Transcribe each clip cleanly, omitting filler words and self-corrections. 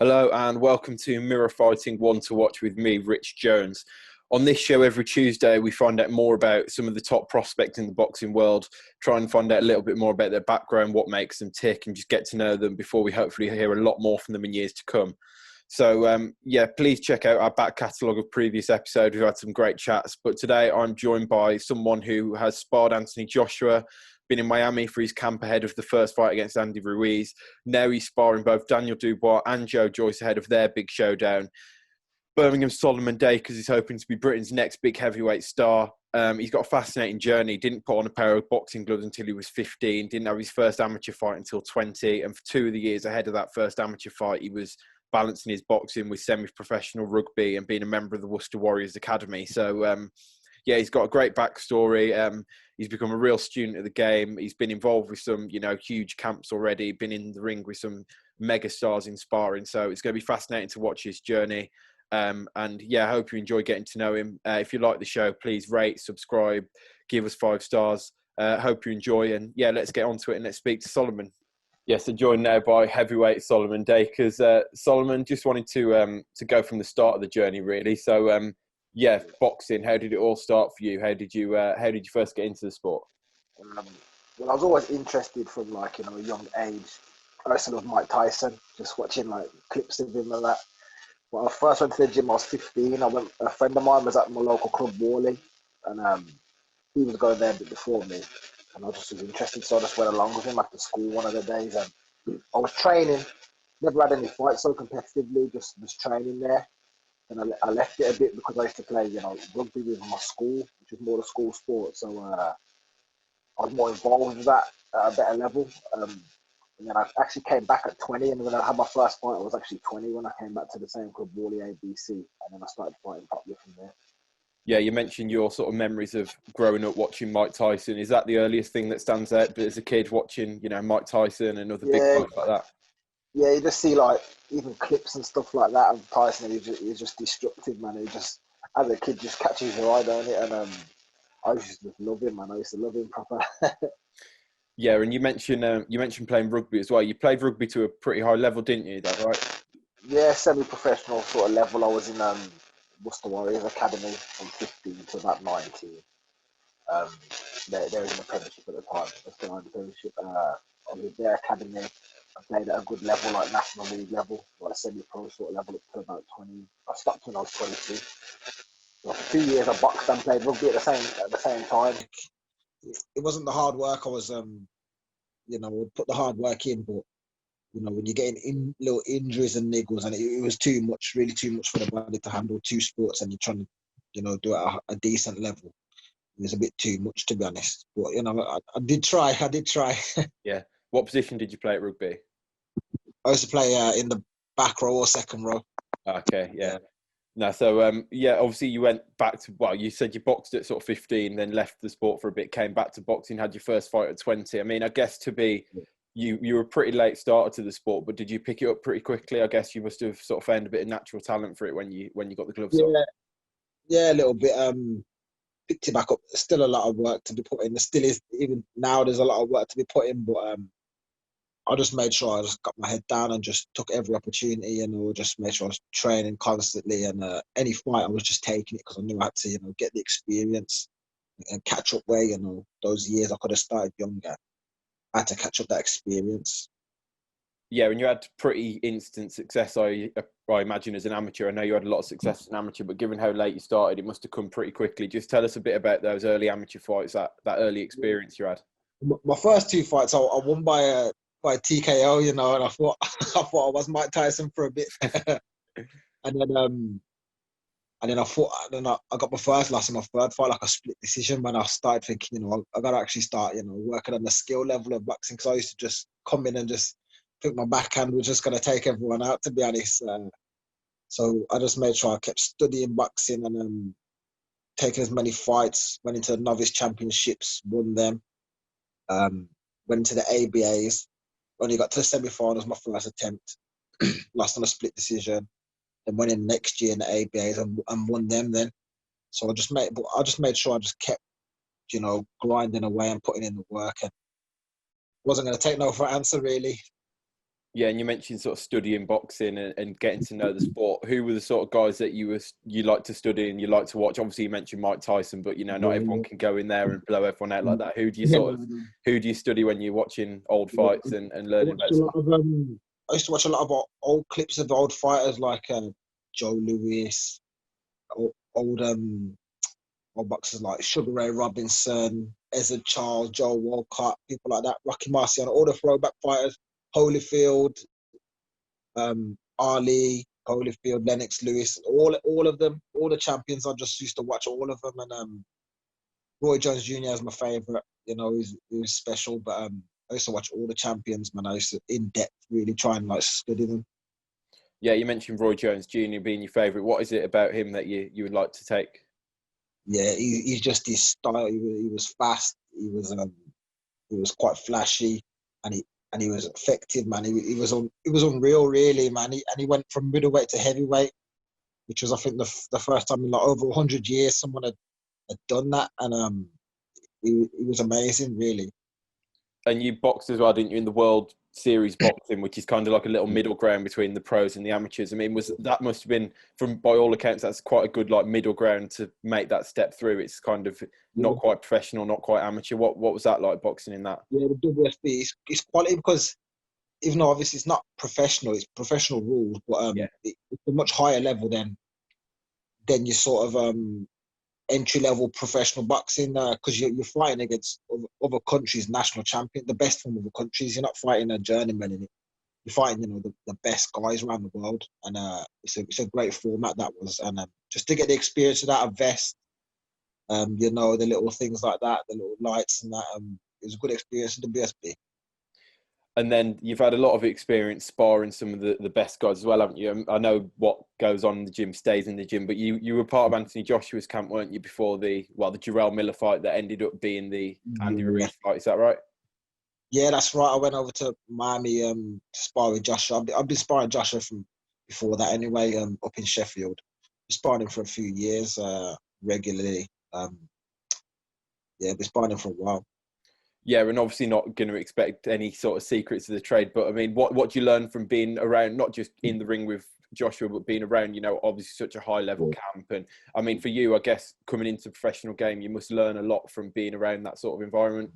Hello and welcome to Mirror Fighting One to Watch with me, Rich Jones. On this show every Tuesday, we find out more about some of the top prospects in the boxing world, try and find out a little bit more about their background, what makes them tick, and just get to know them before we hopefully hear a lot more from them in years to come. So, please check out our back catalogue of previous episodes. We've had some great chats, but today I'm joined by someone who has sparred Anthony Joshua, been in Miami for his camp ahead of the first fight against Andy Ruiz. Now he's sparring both Daniel Dubois and Joe Joyce ahead of their big showdown. Birmingham's Solomon Dacres is hoping to be Britain's next big heavyweight star. He's got a fascinating journey. Didn't put on a pair of boxing gloves until he was 15. Didn't have his first amateur fight until 20. And for 2 of the years ahead of that first amateur fight, he was balancing his boxing with semi-professional rugby and being a member of the Worcester Warriors Academy. So, he's got a great backstory. He's become a real student of the game. He's been involved with some, huge camps already, been in the ring with some mega stars in sparring. So it's going to be fascinating to watch his journey. I hope you enjoy getting to know him. If you like the show, please rate, subscribe, give us 5 stars. Hope you enjoy. And let's get on to it and let's speak to Solomon. Yes, so joined now by heavyweight Solomon Dacres. Solomon, just wanted to go from the start of the journey, really. So, boxing. How did it all start for you? How did you first get into the sport? Well, I was always interested from a young age. I used to love Mike Tyson, just watching clips of him and that. When I first went to the gym, I was 15. A friend of mine was at my local club, Worley, and he was going there a bit before me. And I just was interested, so I just went along with him after school one of the days. And I was training, never had any fights so competitively, just was training there. And I left it a bit because I used to play, rugby with my school, which was more the school sport. So I was more involved with that at a better level. And then I actually came back at 20. And when I had my first fight, I was actually 20 when I came back to the same club, Worley ABC. And then I started fighting properly from there. Yeah, you mentioned your sort of memories of growing up watching Mike Tyson. Is that the earliest thing that stands out? But as a kid watching, Mike Tyson and other big fights like that? Yeah, you just see even clips and stuff like that of Tyson. He's just destructive, man. He just, as a kid, just catches your eye, don't it? And I used to just love him, man. I used to love him proper. Yeah, and you mentioned playing rugby as well. You played rugby to a pretty high level, didn't you? Is that right? Yeah, semi-professional sort of level. I was in Worcester Warriors Academy from 15 to about 19. There was an apprenticeship at the time. I was still on apprenticeship. I was in their academy. I played at a good level, like National League level, like semi-pro sort of level up to about 20. I stopped when I was 22. So for 2 years, I boxed and played rugby at the same time. It wasn't the hard work. I was, would put the hard work in, but when you're getting little injuries and niggles, and it was too much, really too much for the body to handle 2 sports, and you're trying to, do it at a decent level. It was a bit too much, to be honest. But I did try. Yeah. What position did you play at rugby? I used to play in the back row or second row. Okay, yeah. No, so obviously you went back to, you said you boxed at sort of 15, then left the sport for a bit, came back to boxing, had your first fight at 20. I mean, I guess you were a pretty late starter to the sport, but did you pick it up pretty quickly? I guess you must have sort of found a bit of natural talent for it when you got the gloves on. Yeah, a little bit. Picked it back up. Still a lot of work to be put in. There still is, even now, there's a lot of work to be put in, but I just made sure I just got my head down and just took every opportunity, just made sure I was training constantly, and any fight I was just taking it because I knew I had to, get the experience and catch up where, those years I could have started younger. I had to catch up that experience. Yeah, and you had pretty instant success, I imagine, as an amateur. I know you had a lot of success as an amateur, but given how late you started, it must have come pretty quickly. Just tell us a bit about those early amateur fights, that early experience you had. My first 2 fights, I won by a TKO, and I thought I was Mike Tyson for a bit, and then I got my first loss in my third fight, like a split decision. When I started thinking, I got to actually start, working on the skill level of boxing, because I used to just come in and just think my backhand was just going to take everyone out, to be honest. So I just made sure I kept studying boxing and taking as many fights. Went into the novice championships, won them. Went into the ABAs. Only got to the semi-finals my first attempt. Lost on a split decision. Then went in next year in the ABAs and won them then. So I just made sure I just kept, grinding away and putting in the work. And wasn't going to take no for an answer, really. Yeah, and you mentioned sort of studying boxing and getting to know the sport. Who were the sort of guys that you like to study and you like to watch? Obviously, you mentioned Mike Tyson, but you know, not everyone can go in there and blow everyone out like that. Who do you study when you're watching old fights and learning about sport? I used to watch a lot of old clips of old fighters like Joe Louis, old boxers like Sugar Ray Robinson, Ezra Charles, Joe Walcott, people like that, Rocky Marciano, all the throwback fighters, Holyfield, Ali, Holyfield, Lennox Lewis, all of them, all the champions. I just used to watch all of them, and Roy Jones Jr. is my favourite. You know, he was special, but I used to watch all the champions, man. I used to in depth really try and like study them. Yeah, you mentioned Roy Jones Jr. being your favourite. What is it about him that you would like to take? Yeah, he's just his style. He was fast. He was quite flashy, and he was effective, man. He was unreal, really, man. He went from middleweight to heavyweight, which was I think the first time in like over 100 years someone had done that, and he was amazing, really. And you boxed as well, didn't you, in the World Series boxing, which is kind of like a little middle ground between the pros and the amateurs. I mean, must have been, from by all accounts, that's quite a good like middle ground to make that step through. It's kind of not quite professional, not quite amateur. What was that like, boxing in that? Yeah, the WSB is quality because even though obviously it's not professional, it's professional rules, but it's a much higher level than your sort of entry-level professional boxing, because you're fighting against other countries' national champion, the best from other countries. You're not fighting a journeyman in it. You're fighting, the best guys around the world, and it's a great format that was, and just to get the experience of that, a vest, the little things like that, the little lights and that, it was a good experience in the BSB. And then you've had a lot of experience sparring some of the best guys as well, haven't you? I know what goes on in the gym stays in the gym, but you were part of Anthony Joshua's camp, weren't you, before the Jarrell Miller fight that ended up being the Andy Ruiz fight? Is that right? Yeah, that's right. I went over to Miami to spar with Joshua. I've been sparring Joshua from before that anyway, up in Sheffield. Been sparring him for a few years regularly. Been sparring him for a while. Yeah, and obviously not going to expect any sort of secrets of the trade, but I mean, what do you learn from being around, not just in the ring with Joshua, but being around, obviously such a high level camp? And I mean, for you, I guess coming into the professional game, you must learn a lot from being around that sort of environment.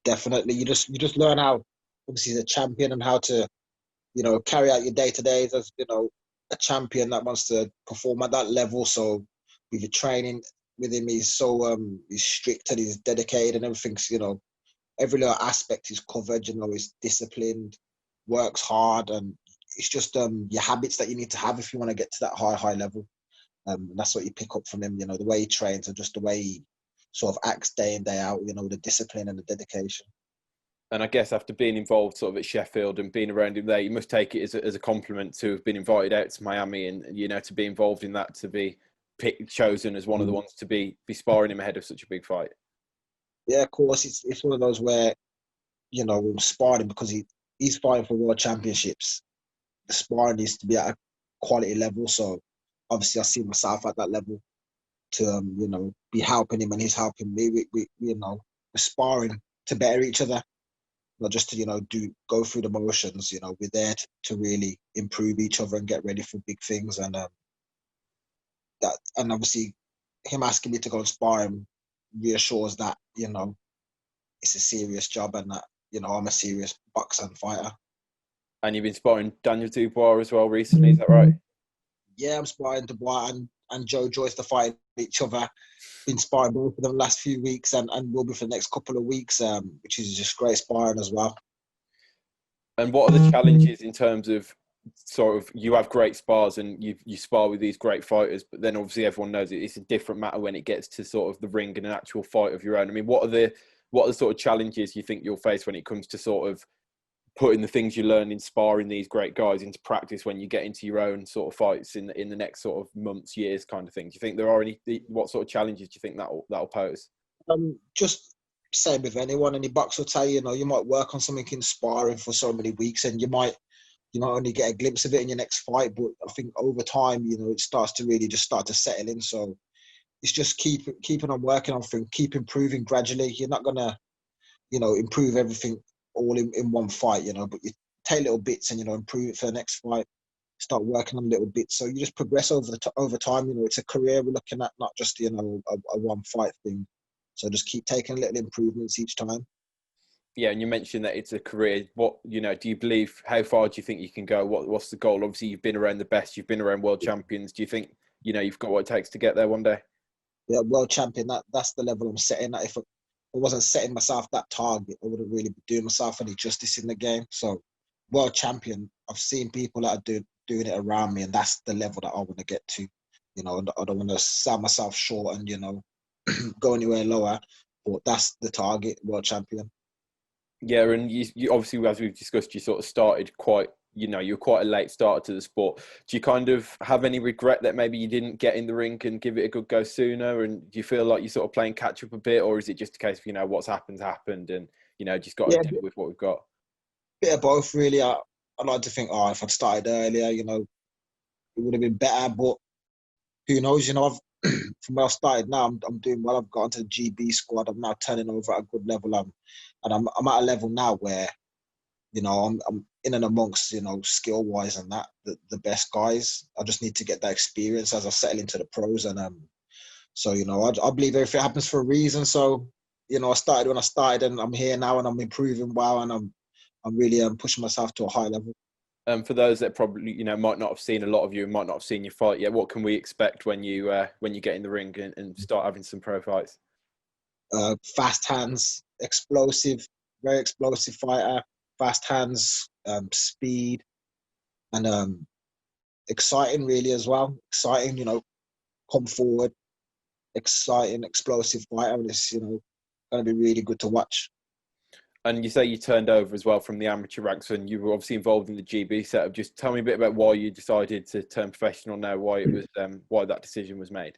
Definitely, you just learn how, obviously, as a champion and how to, carry out your day to days as a champion that wants to perform at that level. So with your training with him, he's so he's strict and he's dedicated and everything's every little aspect is covered. He's disciplined, works hard, and it's just your habits that you need to have if you want to get to that high level. And that's what you pick up from him. The way he trains and just the way he sort of acts day in day out. The discipline and the dedication. And I guess after being involved sort of at Sheffield and being around him there, you must take it as a compliment to have been invited out to Miami and to be involved in that, to be chosen as one of the ones to be sparring him ahead of such a big fight. Yeah, of course. It's one of those where we're sparring because he's fighting for world championships. The sparring needs to be at a quality level. So obviously, I see myself at that level to be helping him and he's helping me. We're sparring to better each other. Not just to go through the motions. We're there to really improve each other and get ready for big things. And and obviously him asking me to go and spar him reassures that it's a serious job and that I'm a serious boxer and fighter. And you've been sparring Daniel Dubois as well recently, is that right? Yeah, I'm sparring Dubois and Joe Joyce to fight each other. Been sparring both of them the last few weeks and will be for the next couple of weeks, which is just great sparring as well. And what are the challenges in terms of sort of, you have great spars and you spar with these great fighters, but then obviously everyone knows it's a different matter when it gets to sort of the ring and an actual fight of your own. I mean, what are the sort of challenges you think you'll face when it comes to sort of putting the things you learn in sparring these great guys into practice when you get into your own sort of fights in the next sort of months, years kind of thing? Do you think there are what sort of challenges do you think that'll pose? Just same with anyone, any boxer will tell you, you might work on something in sparring for so many weeks and you might only get a glimpse of it in your next fight, but I think over time, it starts to really just start to settle in. So it's just keeping on working on things, keep improving gradually. You're not gonna, improve everything all in one fight, but you take little bits and, improve it for the next fight, start working on little bits. So you just progress over time. It's a career we're looking at, not just, a one fight thing. So just keep taking little improvements each time. Yeah, and you mentioned that it's a career. What, do you believe, how far do you think you can go? What's the goal? Obviously, you've been around the best, you've been around world champions. Do you think, you've got what it takes to get there one day? Yeah, world champion, that's the level I'm setting at. If I wasn't setting myself that target, I wouldn't really be doing myself any justice in the game. So world champion, I've seen people that are doing it around me, and that's the level that I want to get to. I don't want to sell myself short and, go anywhere lower, but that's the target, world champion. Yeah, and you obviously, as we've discussed, you sort of started quite, you're quite a late starter to the sport. Do you kind of have any regret that maybe you didn't get in the ring and give it a good go sooner? And do you feel like you're sort of playing catch up a bit, or is it just a case of, what's happened, and, just got to deal with what we've got? Bit of both, really. I'd like to think, if I'd started earlier, it would have been better, but who knows, from where I started now, I'm doing well. I've got onto the GB squad. I'm now turning over at a good level. I'm at a level now where, I'm in and amongst, skill wise and that, the best guys. I just need to get that experience as I settle into the pros. And so, I believe everything happens for a reason. So, I started when I started, and I'm here now, and I'm improving well, and I'm really pushing myself to a high level. For those that probably might not have seen a lot of you and might not have seen your fight yet, what can we expect when you get in the ring and start having some pro fights? Fast hands, explosive, very explosive fighter. Fast hands, speed, and exciting really as well. Exciting, come forward, exciting, explosive fighter. And it's going to be really good to watch. And you say you turned over as well from the amateur ranks, and you were obviously involved in the GB setup. Just tell me a bit about why you decided to turn professional now, why it was, why that decision was made.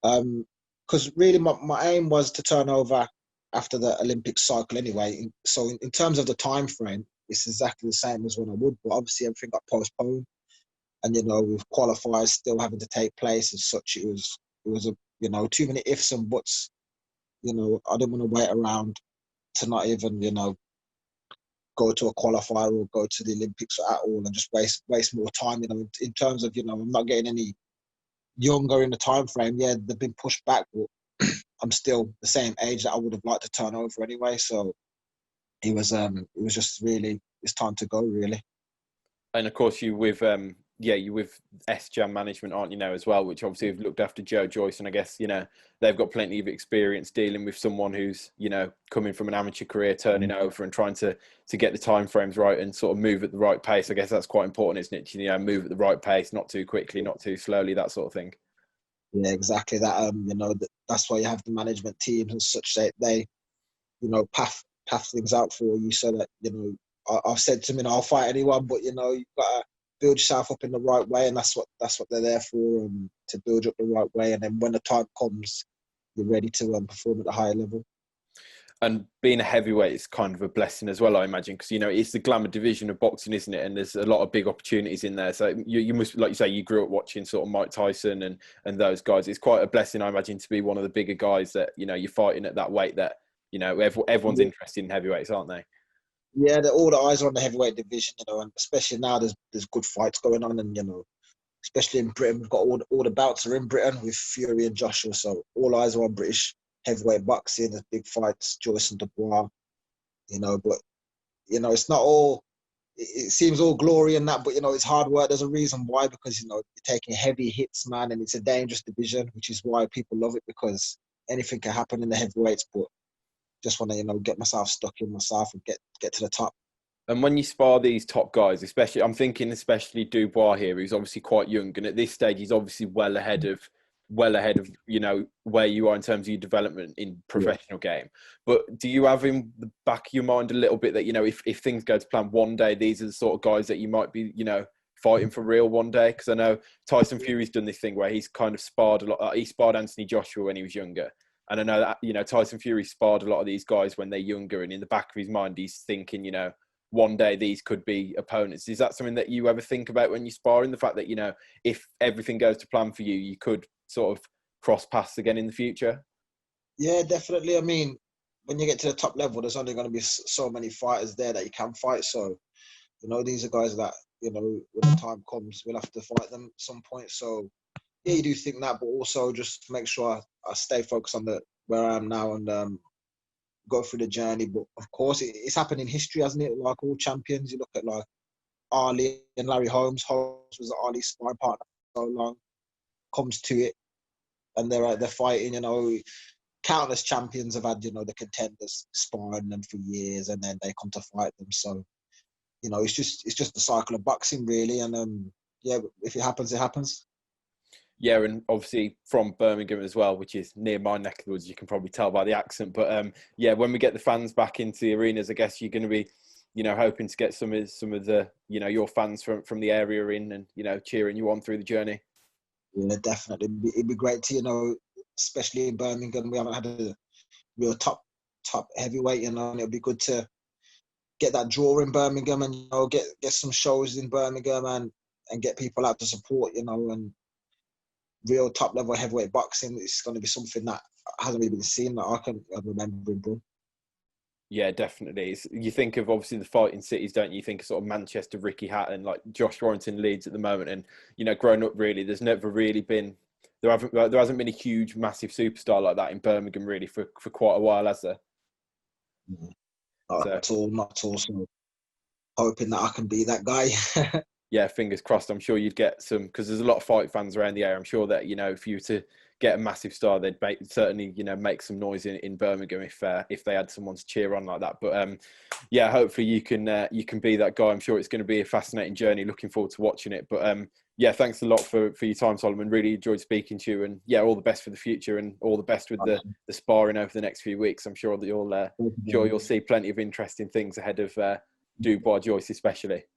Because really my aim was to turn over after the Olympic cycle anyway. So in terms of the time frame, it's exactly the same as when I would, but obviously everything got postponed. And, with qualifiers still having to take place as such, it was a, too many ifs and buts. I didn't want to wait around to not even, go to a qualifier or go to the Olympics at all and just waste more time, in terms of, I'm not getting any younger in the time frame. Yeah, they've been pushed back, but I'm still the same age that I would have liked to turn over anyway. So it was just really, it's time to go really. And of course you with S-Jam management, aren't you now as well, which obviously have looked after Joe Joyce, and I guess they've got plenty of experience dealing with someone who's coming from an amateur career, turning over and trying to get the time frames right and sort of move at the right pace. I guess that's quite important, isn't it? Move at the right pace, not too quickly, not too slowly, that sort of thing. Yeah, exactly that. That's why you have the management teams and such, that they path things out for you, so that I've said to him, I'll fight anyone, but you've got to build yourself up in the right way, and that's what they're there for, to build you up the right way, and then when the time comes, you're ready to perform at a higher level. And being a heavyweight is kind of a blessing as well, I imagine, because it's the glamour division of boxing, isn't it? And there's a lot of big opportunities in there. So you must, like you say, you grew up watching sort of Mike Tyson and those guys. It's quite a blessing, I imagine, to be one of the bigger guys that you're fighting at that weight that everyone's interested in heavyweights, aren't they? Yeah, all the eyes are on the heavyweight division, and especially now there's good fights going on, and especially in Britain, we've got all the bouts are in Britain with Fury and Joshua, so all eyes are on British heavyweight boxing. There's big fights, Joyce and Dubois, but it's not all. It seems all glory and that, but it's hard work. There's a reason why, because you're taking heavy hits, man, and it's a dangerous division, which is why people love it, because anything can happen in the heavyweights. But just want to get myself stuck in myself and get to the top. And when you spar these top guys, I'm thinking especially Dubois here, who's obviously quite young, and at this stage he's obviously well ahead of where you are in terms of your development in professional game. But do you have in the back of your mind a little bit that if things go to plan, one day these are the sort of guys that you might be fighting for real one day? Because I know Tyson Fury's done this thing where he's kind of sparred a lot. He sparred Anthony Joshua when he was younger. And I know that, Tyson Fury sparred a lot of these guys when they're younger, and in the back of his mind, he's thinking, one day these could be opponents. Is that something that you ever think about when you spar, in the fact that, if everything goes to plan for you, you could sort of cross paths again in the future? Yeah, definitely. I mean, when you get to the top level, there's only going to be so many fighters there that you can fight. So You know, these are guys that, you know, when the time comes, we'll have to fight them at some point. So yeah, you do think that, but also just make sure I stay focused on where I am now and go through the journey. But of course, it's happened in history, hasn't it? Like all champions, you look at like Ali and Larry Holmes. Holmes was Ali's sparring partner for so long. Comes to it, and they're fighting. You know, countless champions have had, you know, the contenders sparring them for years, and then they come to fight them. So, you know, it's just the cycle of boxing, really. And yeah, if it happens, it happens. Yeah, and obviously from Birmingham as well, which is near my neck of the woods. You can probably tell by the accent. But yeah, when we get the fans back into the arenas, I guess you're going to be, you know, hoping to get some of the, you know, your fans from the area in and, you know, cheering you on through the journey. Yeah, definitely. It'd be great to, you know, especially in Birmingham, we haven't had a real top heavyweight, you know, and it'd be good to get that draw in Birmingham and, you know, get some shows in Birmingham and get people out to support, you know, and real top level heavyweight boxing. It's going to be something that hasn't really been seen that I remember in Britain. Yeah, definitely. You think of obviously the fighting cities, don't you? You think of sort of Manchester, Ricky Hatton, like Josh Warrington, Leeds at the moment. And, you know, growing up really, there's never really been, there hasn't been a huge, massive superstar like that in Birmingham really for quite a while, has there? Not at all. So hoping that I can be that guy. Yeah, fingers crossed. I'm sure you'd get some, because there's a lot of fight fans around the area. I'm sure that, you know, for you to get a massive star, they'd certainly, you know, make some noise in Birmingham if they had someone to cheer on like that. But yeah, hopefully you can be that guy. I'm sure it's going to be a fascinating journey. Looking forward to watching it. But yeah, thanks a lot for your time, Solomon. Really enjoyed speaking to you, and yeah, all the best for the future and all the best with the sparring over the next few weeks. I'm sure that you'll see plenty of interesting things ahead of Dubois Joyce especially.